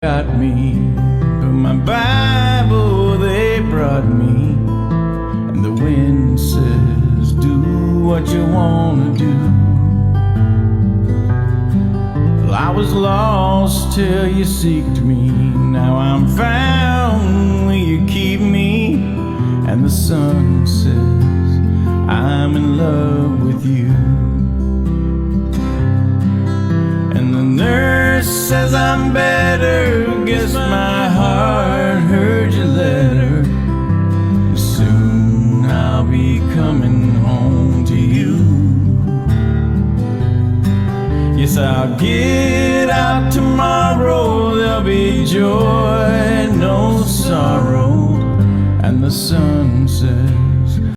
got me, but my Bible they brought me, and the wind says do what you wanna do. Well, I was lost till you seeked me, now I'm found, will you keep me? And the sun says I'm in love with you. And the nurse says I'm better, guess my heart heard your letter. Soon I'll be coming home to you. Yes, I'll get out tomorrow, there'll be joy, no sorrow. And the sun says